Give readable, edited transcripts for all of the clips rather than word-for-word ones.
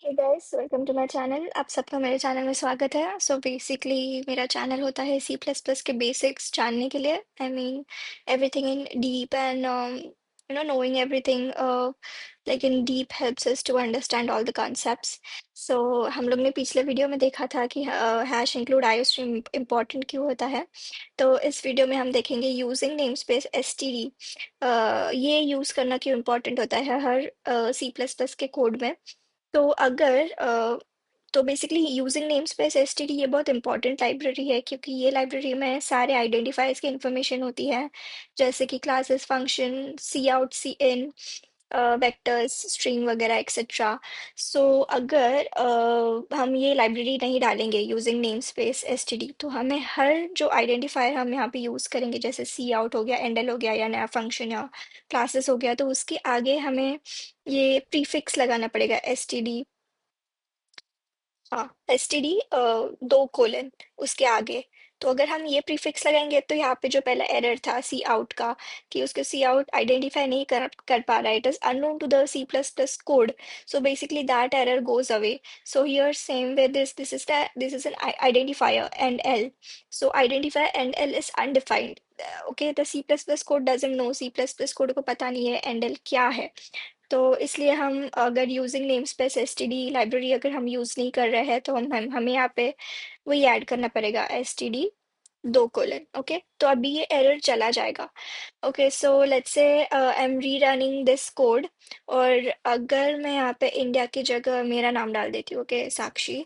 Hey guys, welcome to my channel. आप सबका मेरे चैनल में स्वागत है। सो बेसिकली मेरा चैनल होता है सी प्लस प्लस के बेसिक्स जानने के लिए। I mean everything in deep and knowing everything like in deep helps us to understand all the concepts. So हम लोग ने पिछले वीडियो में देखा था कि हैश इंक्लूड आईओस्ट्रीम इम्पोर्टेंट क्यों होता है। तो इस वीडियो में हम देखेंगे यूजिंग नेम स्पेस एसटीडी, ये यूज़ करना क्यों इम्पोर्टेंट होता है हर सी प्लस प्लस के कोड में। तो अगर तो basically using name space STD ये बहुत इंपॉर्टेंट लाइब्रेरी है, क्योंकि ये लाइब्रेरी में सारे आइडेंटिफायर्स की इंफॉर्मेशन होती है, जैसे कि क्लासेस, फंक्शन, सी आउट, सी इन, वेक्टर्स, स्ट्रिंग वगैरह एक्सेट्रा। सो अगर हम ये लाइब्रेरी नहीं डालेंगे यूजिंग नेम स्पेस एसटीडी, तो हमें हर जो आइडेंटिफायर हम यहाँ पे यूज़ करेंगे, जैसे सी आउट हो गया, एंडल हो गया, या नया फंक्शन या क्लासेस हो गया, तो उसके आगे हमें ये प्रीफिक्स लगाना पड़ेगा एसटीडी। हाँ, एसटीडी दो कोलन उसके आगे। तो अगर हम ये प्रीफिक्स लगाएंगे, तो यहाँ पे जो पहला एरर था सी आउट का, कि उसके सी आउट आइडेंटिफाई नहीं कर पा रहा है, it is unknown to the C plus plus code. So basically that error goes away. So here same with this is an identifier and L. So identifier and L is undefined. Okay, the C++ code doesn't know, C++ code को पता नहीं है and L क्या है। तो इसलिए हम अगर using name space STD library अगर हम यूज नहीं कर रहे हैं, तो हमें यहाँ पे वही ऐड करना पड़ेगा, एसटीडी दो कोलन। ओके, तो अभी ये एरर चला जाएगा। Okay, so let's say I am री रनिंग दिस कोड, और अगर मैं यहाँ पे इंडिया की जगह मेरा नाम डाल देती हूँ, okay, Sakshi,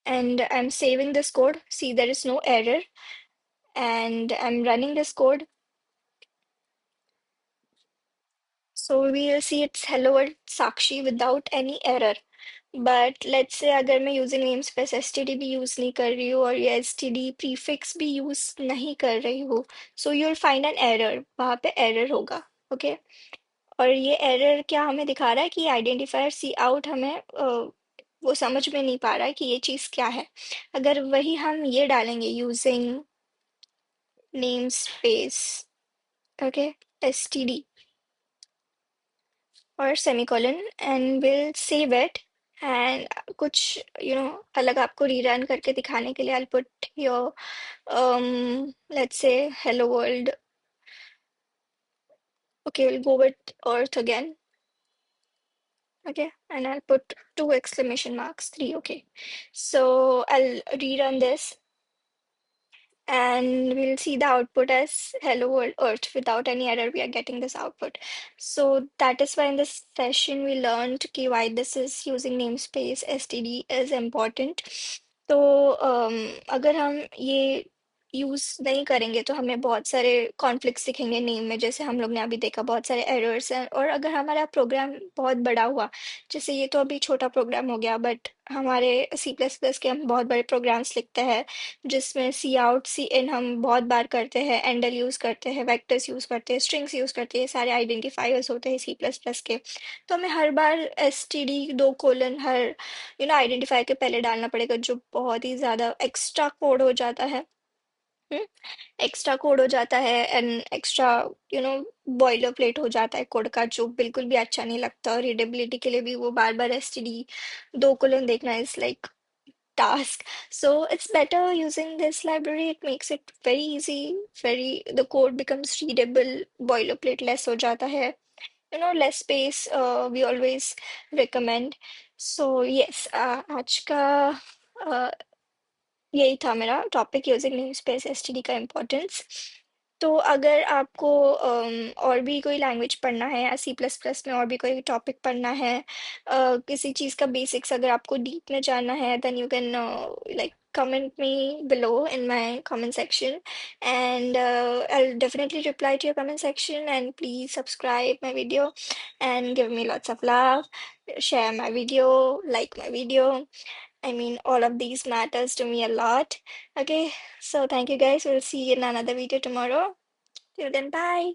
and I am saving this code, see there is no error, and I am running this code. So we'll see it's hello world Sakshi without any error. But let's say अगर मैं using name space STD भी use नहीं कर रही हूँ, और ये STD prefix भी यूज नहीं कर रही हूँ, so you will find an error, वहाँ पे एरर होगा। ओके, और ये एरर क्या हमें दिखा रहा है कि आइडेंटिफायर सी आउट हमें वो समझ में नहीं पा रहा है कि ये चीज़ क्या है। अगर वही हम ये डालेंगे using name space, okay, STD और semicolon, and will save it. And कुछ अलग आपको रीरन करके दिखाने के लिए I put your let's say hello world. Okay, we'll go with earth again. Okay, and I'll put two exclamation marks, three. Okay, so I'll rerun this, and we'll see the output as hello world earth. Without any error, we are getting this output. So that is why in this session we learned कि why this is using namespace std is important. तो अगर हम ये use नहीं करेंगे, तो हमें बहुत सारे कॉन्फ्लिक्ट्स दिखेंगे नेम में, जैसे हम लोग ने अभी देखा बहुत सारे एरर्स हैं। और अगर हमारा प्रोग्राम बहुत बड़ा हुआ, जैसे ये तो अभी छोटा प्रोग्राम हो गया, बट हमारे सी प्लस प्लस के हम बहुत बड़े प्रोग्राम्स लिखते हैं, जिसमें सी आउट, सी इन हम बहुत बार करते हैं, एंडल यूज़ करते हैं, वेक्टर्स यूज़ करते हैं, स्ट्रिंग्स यूज़ करते हैं, ये सारे आइडेंटिफायर्स होते हैं सी प्लस प्लस के। तो हमें हर बार एस टी डी दो कोलन हर आइडेंटिफायर के पहले डालना पड़ेगा, जो बहुत ही ज़्यादा एक्स्ट्रा कोड हो जाता है। एक्स्ट्रा कोड हो जाता है, and extra you know boiler plate हो जाता है कोड का, जो बिल्कुल भी अच्छा नहीं लगता। और रीडेबिलिटी के लिए भी वो बार बार एस टी डी दो कोलन देखना is like task. So it's better using this library. It makes it very easy, the code becomes readable, boilerplate less हो जाता है, less space we always recommend. So yes, आज का यही था मेरा टॉपिक, यूजिंग नेमस्पेस एसटीडी का importance. तो अगर आपको और भी कोई लैंग्वेज पढ़ना है, या सी प्लस प्लस में और भी कोई टॉपिक पढ़ना है, किसी चीज़ का बेसिक्स अगर आपको डीप में जानना है, then you can like comment me below in my comment section, and I'll definitely reply to your comment section. And please subscribe my video and give me lots of love, share my video, like my video. I mean, all of these matters to me a lot. Okay, so thank you guys. We'll see you in another video tomorrow. Till then, bye.